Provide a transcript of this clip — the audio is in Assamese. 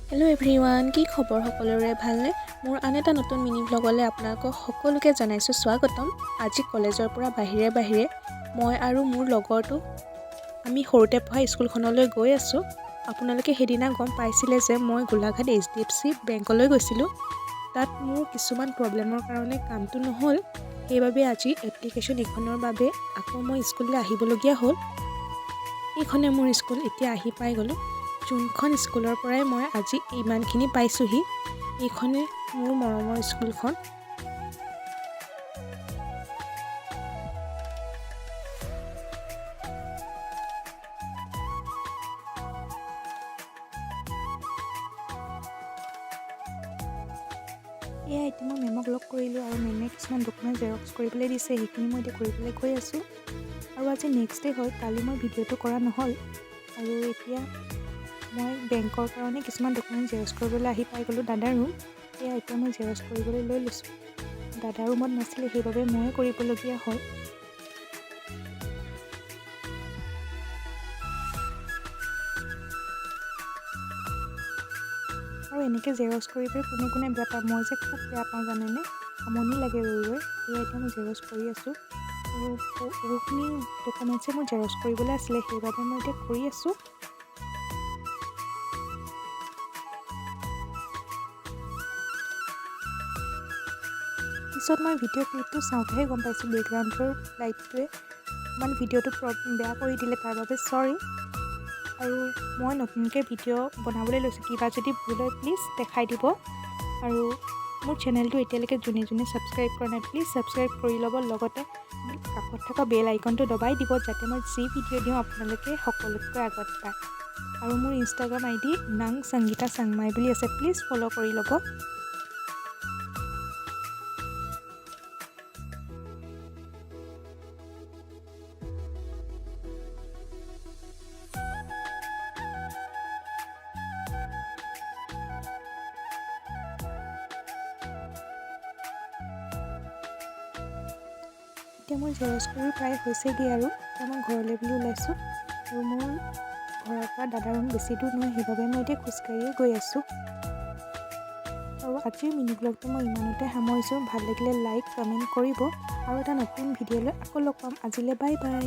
হেল্ল' এভৰিৱান, কি খবৰ সকলোৰে ভালনে? মোৰ আন এটা নতুন মিনি ব্লগলৈ আপোনালোকক সকলোকে জনাইছোঁ স্বাগতম। আজি কলেজৰ পৰা বাহিৰে মই আৰু মোৰ লগৰটো আমি সৰুতে পঢ়া স্কুলখনলৈ গৈ আছোঁ। আপোনালোকে সেইদিনা গম পাইছিলে যে মই গোলাঘাট HDFC বেংকলৈ গৈছিলোঁ। তাত মোৰ কিছুমান প্ৰব্লেমৰ কাৰণে কামটো নহ'ল। সেইবাবে আজি এপ্লিকেশ্যন ইখনৰ বাবে আকৌ মই স্কুললৈ আহিবলগীয়া হ'ল। এইখনে মোৰ স্কুল। এতিয়া আহি পাই গ'লোঁ। যোনখন স্কুলৰ পৰাই মই আজি ইমানখিনি পাইছোঁহি, এইখনে মোৰ মৰমৰ স্কুলখন। এয়া এতিয়া মই মেমক লগ কৰিলোঁ আৰু মেমে কিছুমান ডকুমেণ্ট জেৰক্স কৰিবলৈ দিছে, সেইখিনি মই এতিয়া কৰিবলৈ গৈ আছোঁ। আৰু আজি নেক্সট ডে হয়, কালি মই ভিডিঅ'টো কৰা নহ'ল। আৰু এতিয়া মই বেংকৰ কাৰণে কিছুমান ডকুমেণ্ট জেৰক্স কৰিবলৈ আহি পাই গ'লোঁ দাদাৰ ৰুম। এয়া এতিয়া মই জেৰক্স কৰিবলৈ লৈ লৈছোঁ। দাদা ৰুমত নাছিলে, সেইবাবে ময়ে কৰিবলগীয়া হ'ল। আৰু এনেকৈ জেৰক্স কৰি কোনে বেয়া পায়, মই যে খুব বেয়া পাওঁ জানেনে, আমনি লাগে ৰৈ। এয়া এতিয়া মই জেৰক্স কৰি আছোঁ আৰু বহুখিনি ডকুমেণ্টছে মোৰ জেৰক্স কৰিবলৈ আছিলে, সেইবাবে মই এতিয়া কৰি আছোঁ। পিছত মই ভিডিঅ' ক্লিপটো চাওঁতেহে গম পাইছোঁ বেকগ্ৰাউণ্ডৰ লাইটটোৱে অকণমান ভিডিঅ'টো বেয়া কৰি দিলে, তাৰ বাবে চৰি। আৰু মই নতুনকৈ ভিডিঅ' বনাবলৈ লৈছোঁ, কিবা যদি ভুল হয় প্লিজ দেখাই দিব। আৰু মোৰ চেনেলটো এতিয়ালৈকে যোনে ছাবস্ক্ৰাইব কৰা নাই প্লিজ ছাবস্ক্ৰাইব কৰি ল'ব, লগতে কাষত থকা বেল আইকনটো দবাই দিব, যাতে মই যি ভিডিঅ' দিওঁ আপোনালোকে সকলোতকৈ আগত পায়। আৰু মোৰ ইনষ্টাগ্ৰাম ID নাং সংগীতা চাংমাই বুলি আছে, প্লিজ ফ'ল' কৰি ল'ব। এতিয়া মই জেৰক্স কৰি প্ৰায় হৈছেগৈ আৰু এতিয়া মই ঘৰলৈ বুলি ওলাইছোঁ। আৰু মোৰ ঘৰৰ পৰা দাদাৰ ৰুম বেছি দূৰ নহয়, সেইবাবে মই এতিয়া খোজকাঢ়িয়ে গৈ আছোঁ। আৰু আজিৰ মিনি ব্লগটো মই ইমানতে সামৰিছোঁ। ভাল লাগিলে লাইক কমেণ্ট কৰিব আৰু এটা নতুন ভিডিঅ'লৈ আকৌ লগ পাম। আজিলৈ বাই বাই।